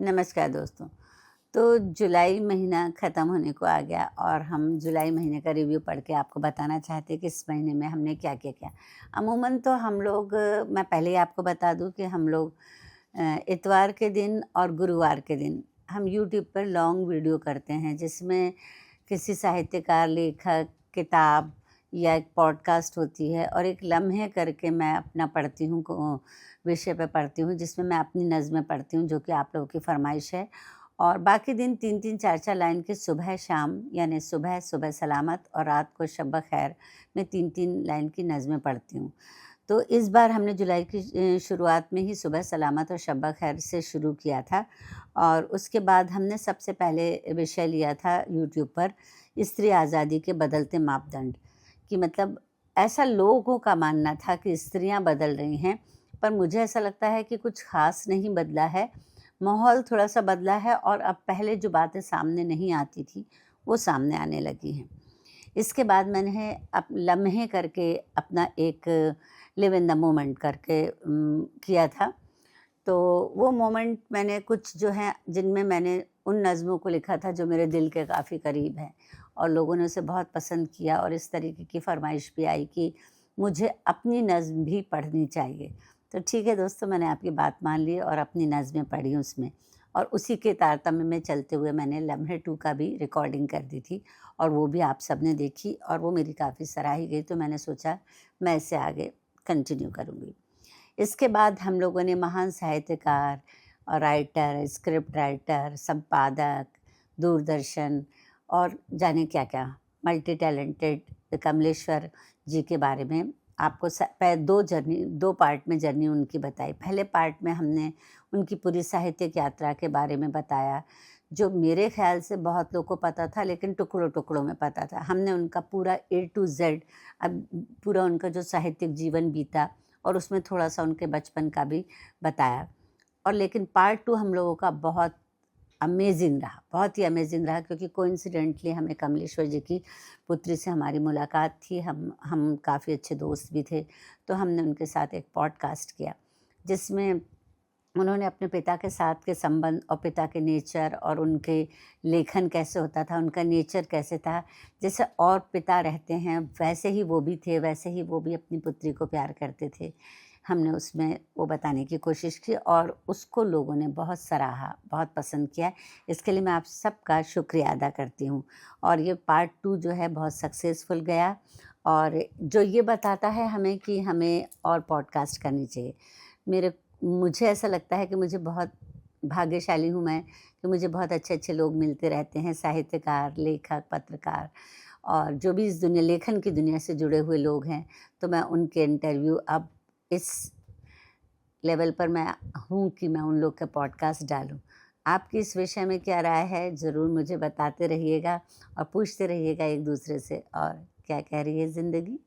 नमस्कार दोस्तों। तो जुलाई महीना ख़त्म होने को आ गया और हम जुलाई महीने का रिव्यू पढ़ के आपको बताना चाहते हैं कि इस महीने में हमने क्या-क्या किया। अमूमन तो हम लोग मैं पहले ही आपको बता दूँ कि हम लोग इतवार के दिन और गुरुवार के दिन हम यूट्यूब पर लॉन्ग वीडियो करते हैं, जिसमें किसी साहित्यकार, लेखक, किताब या एक पॉडकास्ट होती है और एक लम्हे करके मैं अपना पढ़ती हूँ को विषय पे पढ़ती हूँ, जिसमें मैं अपनी नज़्में पढ़ती हूँ, जो कि आप लोगों की फ़रमाइश है। और बाकी दिन 3-3 4-4 लाइन के सुबह-शाम, यानी सुबह, सुबह सलामत और रात को शब ख़ैर में 3-3 लाइन की नज़्में पढ़ती हूँ। तो इस बार हमने जुलाई की शुरुआत में ही सुबह सलामत और शब ख़ैर से शुरू किया था और उसके बाद हमने सबसे पहले विषय लिया था यूट्यूब पर स्त्री आज़ादी के बदलते मापदंड, कि मतलब ऐसा लोगों का मानना था कि स्त्रियां बदल रही हैं, पर मुझे ऐसा लगता है कि कुछ ख़ास नहीं बदला है। माहौल थोड़ा-सा बदला है और अब पहले जो बातें सामने नहीं आती थी, वो सामने आने लगी हैं। इसके बाद मैंने लम्हे करके अपना एक लिव इन द मोमेंट करके किया था। तो वो मोमेंट मैंने कुछ जो हैं जिनमें मैंने उन नज़्मों को लिखा था जो मेरे दिल के काफ़ी करीब हैं और लोगों ने उसे बहुत पसंद किया और इस तरीके की फ़रमाइश भी आई कि मुझे अपनी नज़्म भी पढ़नी चाहिए। तो ठीक है दोस्तों, मैंने आपकी बात मान ली और अपनी नज़्में पढ़ी उसमें और उसी के तारतम्य में चलते हुए मैंने लम्हे 2 का भी रिकॉर्डिंग कर दी थी और वो भी आप सबने देखी और वो मेरी काफ़ी सराही गई, तो मैंने सोचा मैं इसे आगे कंटिन्यू करूँगी। इसके बाद हम लोगों ने महान साहित्यकार और राइटर, स्क्रिप्ट राइटर, संपादक, दूरदर्शन और जाने क्या-क्या मल्टी टैलेंटेड कमलेश्वर जी के बारे में आपको 2 पार्ट में जर्नी उनकी बताई। पहले पार्ट में हमने उनकी पूरी साहित्यिक यात्रा के बारे में बताया, जो मेरे ख़्याल से बहुत लोगों को पता था लेकिन टुकड़ों-टुकड़ों में पता था। हमने उनका पूरा ए टू ज़ेड, अब पूरा उनका जो साहित्यिक जीवन बीता और उसमें थोड़ा-सा उनके बचपन का भी बताया। और लेकिन पार्ट 2 हम लोगों का बहुत अमेज़िंग रहा, बहुत ही अमेज़िंग रहा, क्योंकि कोइंसिडेंटली हमें कमलेश्वर जी की पुत्री से हमारी मुलाकात थी। हम काफ़ी अच्छे दोस्त भी थे, तो हमने उनके साथ एक पॉडकास्ट किया, जिसमें उन्होंने अपने पिता के साथ के संबंध और पिता के नेचर और उनके लेखन कैसे होता था, उनका नेचर कैसे था, जैसे और पिता रहते हैं वैसे ही वो भी थे, वैसे ही वो भी अपनी पुत्री को प्यार करते थे। हमने उसमें वो बताने की कोशिश की और उसको लोगों ने बहुत सराहा, बहुत पसंद किया। इसके लिए मैं आप सबका शुक्रिया अदा करती हूँ और ये पार्ट 2 जो है बहुत सक्सेसफुल गया और जो ये बताता है हमें कि हमें और पॉडकास्ट करनी चाहिए। मेरे मुझे ऐसा लगता है कि मुझे बहुत भाग्यशाली हूँ मैं कि मुझे बहुत अच्छे-अच्छे लोग मिलते रहते हैं, साहित्यकार, लेखक, पत्रकार और जो भी इस दुनिया लेखन की दुनिया से जुड़े हुए लोग हैं, तो मैं उनके इंटरव्यू अब इस लेवल पर मैं हूँ कि मैं उन लोग का पॉडकास्ट डालूँ। आपकी इस विषय में क्या राय है? ज़रूर मुझे बताते रहिएगा और पूछते रहिएगा एक-दूसरे से और क्या कह रही है ज़िंदगी?